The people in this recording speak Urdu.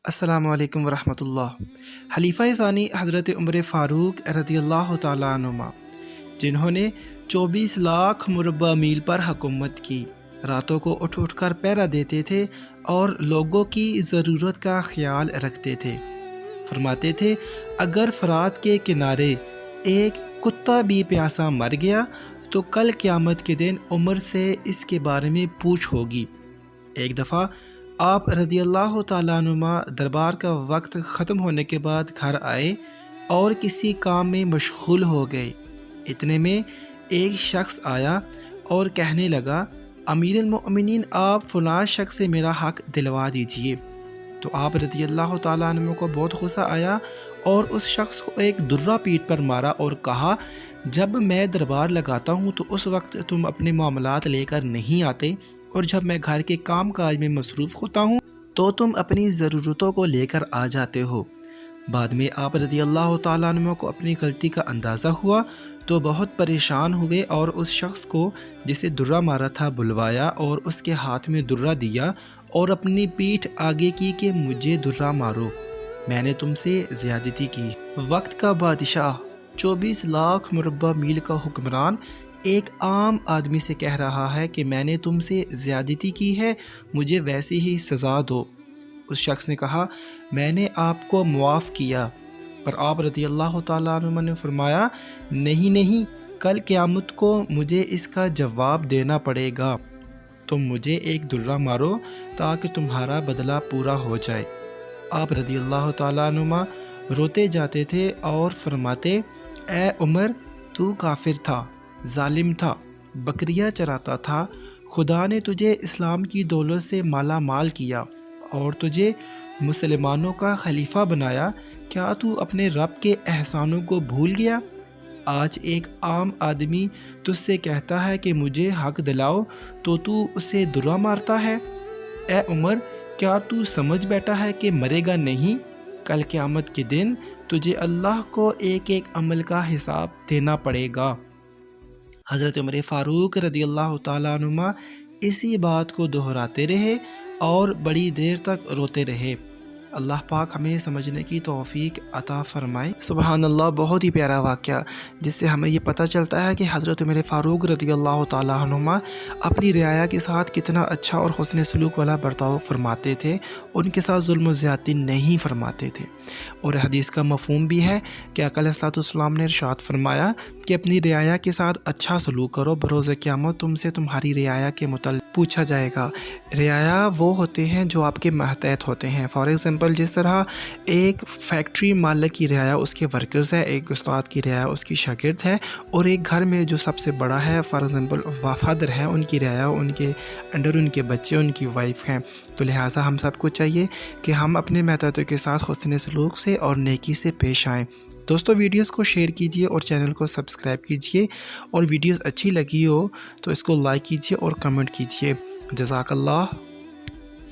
السلام علیکم ورحمۃ اللہ۔ خلیفہ ثانی حضرت عمر فاروق رضی اللہ تعالیٰ عنہ، جنہوں نے 24 لاکھ مربع میل پر حکومت کی، راتوں کو اٹھ اٹھ کر پہرا دیتے تھے اور لوگوں کی ضرورت کا خیال رکھتے تھے۔ فرماتے تھے اگر فرات کے کنارے ایک کتا بھی پیاسا مر گیا تو کل قیامت کے دن عمر سے اس کے بارے میں پوچھ ہوگی۔ ایک دفعہ آپ رضی اللہ تعالیٰ عنہ دربار کا وقت ختم ہونے کے بعد گھر آئے اور کسی کام میں مشغول ہو گئے۔ اتنے میں ایک شخص آیا اور کہنے لگا امیر المؤمنین آپ فلاں شخص سے میرا حق دلوا دیجئے۔ تو آپ رضی اللہ تعالیٰ عنہ کو بہت غصہ آیا اور اس شخص کو ایک درہ پیٹھ پر مارا اور کہا جب میں دربار لگاتا ہوں تو اس وقت تم اپنے معاملات لے کر نہیں آتے، اور جب میں گھر کے کام کاج میں مصروف ہوتا ہوں تو تم اپنی ضرورتوں کو لے کر آ جاتے ہو۔ بعد میں آپ رضی اللہ تعالیٰ عنہ کو اپنی غلطی کا اندازہ ہوا تو بہت پریشان ہوئے اور اس شخص کو جسے درہ مارا تھا بلوایا اور اس کے ہاتھ میں درہ دیا اور اپنی پیٹھ آگے کی کہ مجھے درہ مارو، میں نے تم سے زیادتی کی۔ وقت کا بادشاہ 24 لاکھ مربع میل کا حکمران ایک عام آدمی سے کہہ رہا ہے کہ میں نے تم سے زیادتی کی ہے، مجھے ویسی ہی سزا دو۔ اس شخص نے کہا میں نے آپ کو معاف کیا، پر آپ رضی اللہ تعالیٰ عنہ نے فرمایا نہیں، کل قیامت کو مجھے اس کا جواب دینا پڑے گا، تم مجھے ایک درہ مارو تاکہ تمہارا بدلہ پورا ہو جائے۔ آپ رضی اللہ تعالیٰ عنہ روتے جاتے تھے اور فرماتے اے عمر تو کافر تھا، ظالم تھا، بکریاں چراتا تھا، خدا نے تجھے اسلام کی دولت سے مالا مال کیا اور تجھے مسلمانوں کا خلیفہ بنایا، کیا تو اپنے رب کے احسانوں کو بھول گیا؟ آج ایک عام آدمی تجھ سے کہتا ہے کہ مجھے حق دلاؤ تو اسے درہ مارتا ہے۔ اے عمر کیا تو سمجھ بیٹھا ہے کہ مرے گا نہیں؟ کل قیامت کے دن تجھے اللہ کو ایک ایک عمل کا حساب دینا پڑے گا۔ حضرت عمر فاروق رضی اللہ تعالیٰ عنہ اسی بات کو دہراتے رہے اور بڑی دیر تک روتے رہے۔ اللہ پاک ہمیں سمجھنے کی توفیق عطا فرمائے۔ سبحان اللہ، بہت ہی پیارا واقعہ جس سے ہمیں یہ پتہ چلتا ہے کہ حضرت عمر فاروق رضی اللہ تعالیٰ عنہ اپنی رعایا کے ساتھ کتنا اچھا اور حسن سلوک والا برتاؤ فرماتے تھے، ان کے ساتھ ظلم و زیادتی نہیں فرماتے تھے۔ اور حدیث کا مفہوم بھی ہے کہ آقا علیہ الصلوۃ والسلام نے ارشاد فرمایا کہ اپنی رعایا کے ساتھ اچھا سلوک کرو، بروز قیامت تم سے تمہاری رعایا کے متعلق پوچھا جائے گا۔ رعایا وہ ہوتے ہیں جو آپ کے ماتحت ہوتے ہیں۔ فار ایگزامپل جس طرح ایک فیکٹری مالک کی رعایا اس کے ورکرز ہے، ایک استاد کی رعایا اس کی شاگرد ہے، اور ایک گھر میں جو سب سے بڑا ہے فار ایگزامپل فادر ہے، ان کی رعایا ان کے انڈر ان کے بچے ان کی وائف ہیں۔ تو لہٰذا ہم سب کو چاہیے کہ ہم اپنے ماتحتوں کے ساتھ حسن سلوک سے اور نیکی سے پیش آئیں۔ دوستو ویڈیوز کو شیئر کیجئے اور چینل کو سبسکرائب کیجئے، اور ویڈیوز اچھی لگی ہو تو اس کو لائک کیجئے اور کمنٹ کیجئے۔ جزاک اللہ۔